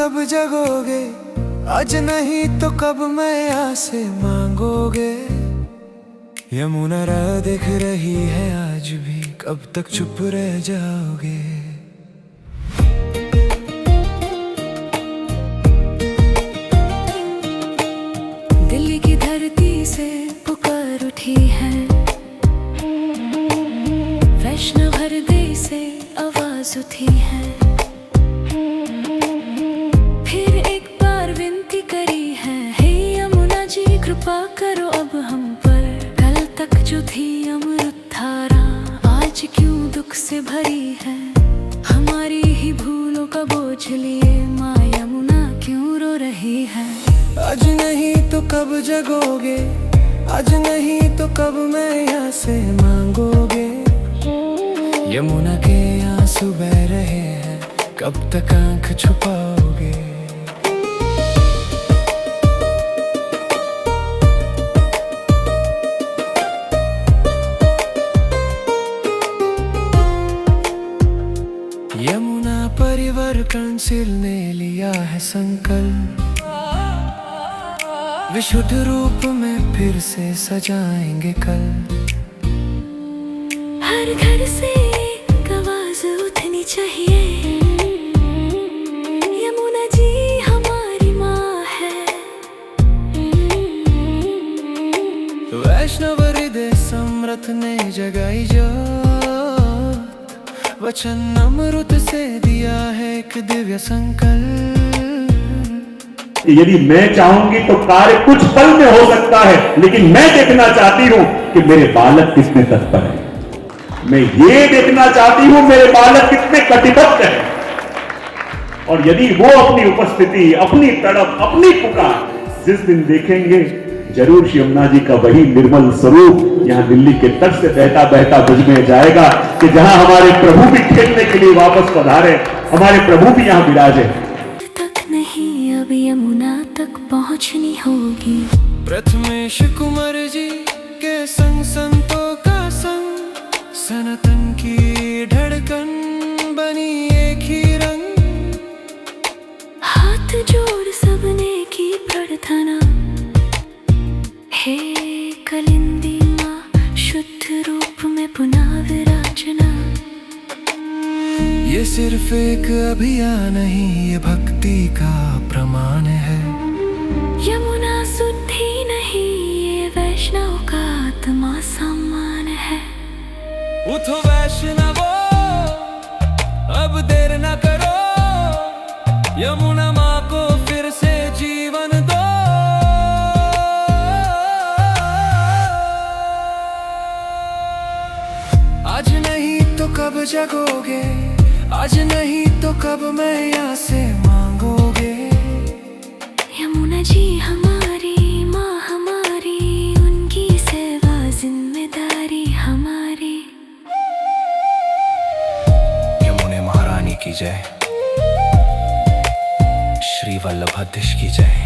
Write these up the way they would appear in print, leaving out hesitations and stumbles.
कब जगोगे, आज नहीं तो कब मैया से मांगोगे। यमुना राह दिख रही है आज भी, कब तक चुप रह जाओगे। दिल्ली की धरती से पुकार उठी है, वैष्णव हृदय से आवाज उठी है। फिर एक बार विनती करी है, हे यमुना जी कृपा करो अब हम पर। कल तक जो थी अमृत धारा, आज क्यों दुख से भरी है। हमारी ही भूलों का बोझ लिए माँ यमुना क्यों रो रही है। आज नहीं तो कब जगोगे, आज नहीं तो कब मैया से मांगोगे। यमुना के आंसू बह रहे हैं, कब तक आंख छुपाओगे। यमुना परिवार काउंसिल ने लिया है संकल्प, विशुद्ध रूप में फिर से सजाएंगे कल। हर घर से एक आवाज उठनी चाहिए, यमुना जी हमारी माँ है। वैष्णव हृदय समर्थ ने जगाई जो वचन अमृत से दिया है एक दिव्य संकल्प। यदि मैं चाहूंगी तो कार्य कुछ पल में हो सकता है, लेकिन मैं देखना चाहती हूं कि मेरे बालक कितने तत्पर हैं। मैं ये देखना चाहती हूं मेरे बालक कितने कटिबद्ध हैं। और यदि वो अपनी उपस्थिति, अपनी तड़प, अपनी पुकार जिस दिन देखेंगे, जरूर यमुना जी का वही निर्मल स्वरूप यहाँ दिल्ली के तट से बहता बहता ब्रज में जाएगा कि जहां हमारे प्रभु भी खेलने के लिए वापस पधारे, हमारे प्रभु भी यहाँ विराजे। तक नहीं अब यमुना तक पहुंचनी होगी। प्रथमेश कुमार जी के संग संतों का संग, सनातन की धड़कन बनी एक ही रंग। हाथ जोड़ सबने की प्रार्थना, हे कलिंदी माँ शुद्ध रूप में पुनः विराजना। ये सिर्फ एक अभियान नहीं, ये भक्ति का प्रमाण है। यमुना शुद्धि नहीं, ये वैष्णव का आत्मा सम्मान है। उठो वैष्णवो, अब देर न करो, यमुना माँ को फिर से जीवन दो। आज नहीं तो कब जगोगे, आज नहीं तो कब मैया से मांगोगे। यमुना जी हमारी माँ हमारी, उनकी सेवा जिम्मेदारी हमारी। यमुने महारानी की जय, श्री वल्लभाधीश की जय।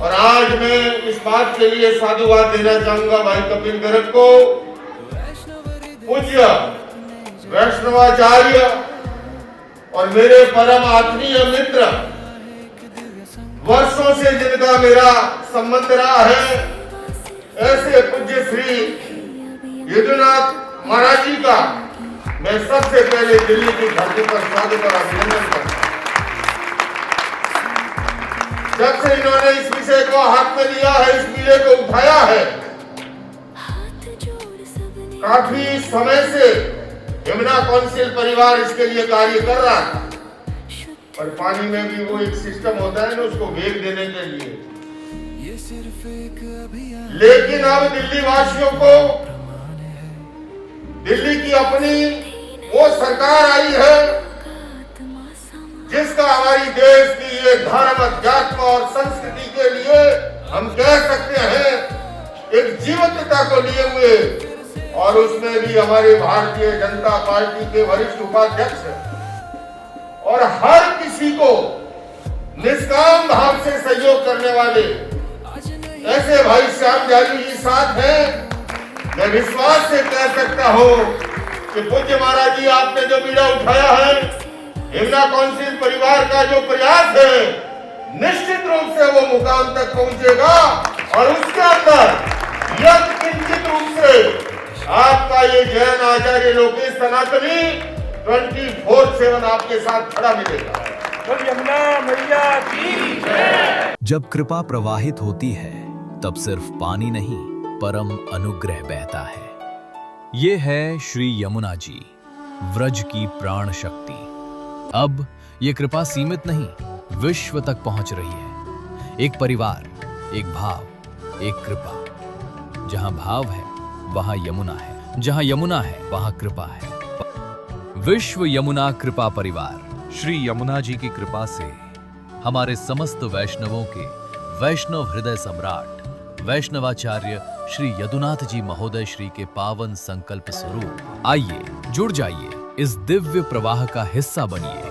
और आज मैं इस बात के लिए साधुवाद देना चाहूंगा भाई कपिल गर्ग को, पूज्य वैष्णवाचार्य और मेरे परम आत्मीय मित्र, वर्षों से जिनका मेरा संबंध रहा है, ऐसे पूज्य श्री यदुनाथ महाराज जी का मैं सबसे पहले दिल्ली की धरती पर स्वागत और अभिनंदन करता हूं। जब से इन्होंने इस विषय को हाथ में लिया है, इस विषय को उठाया है, काफी समय से यमुना काउंसिल परिवार इसके लिए कार्य कर रहा था। और पानी में भी वो एक सिस्टम होता है ना, उसको वेग देने के लिए। लेकिन अब दिल्ली वासियों को, दिल्ली की अपनी वो सरकार आई है जिसका हमारी देश की ये धर्म, अध्यात्म और संस्कृति के लिए हम कह सकते हैं एक जीवंतता को लिए हुए, और उसमें भी हमारे भारतीय जनता पार्टी के वरिष्ठ उपाध्यक्ष और हर किसी को निष्काम भाव से सहयोग करने वाले ऐसे भाई श्याम जाली जी साथ हैं मैं विश्वास से कह सकता हूँ कि पूज्य महाराज जी आपने जो बीड़ा उठाया है, यमुना काउंसिल परिवार का जो प्रयास है, निश्चित रूप से वो मुकाम तक पहुंचेगा और उसके अंदर यत्किंचित रूप से आपका ये जैन आचार्य लोकेश सनातनी 24/7 आपके साथ खड़ा मिलेगा। यमुना मैया की जय। जब कृपा प्रवाहित होती है तब सिर्फ पानी नहीं परम अनुग्रह बहता है। ये है श्री यमुना जी, व्रज की प्राण शक्ति। अब ये कृपा सीमित नहीं, विश्व तक पहुंच रही है। एक परिवार, एक भाव, एक कृपा। जहां भाव है वहां यमुना है, जहां यमुना है वहां कृपा है। विश्व यमुना कृपा परिवार श्री यमुना जी की कृपा से हमारे समस्त वैष्णवों के वैष्णव हृदय सम्राट वैष्णवाचार्य श्री यदुनाथ जी महोदय श्री के पावन संकल्प स्वरूप आइए जुड़ जाइए, इस दिव्य प्रवाह का हिस्सा बनिए।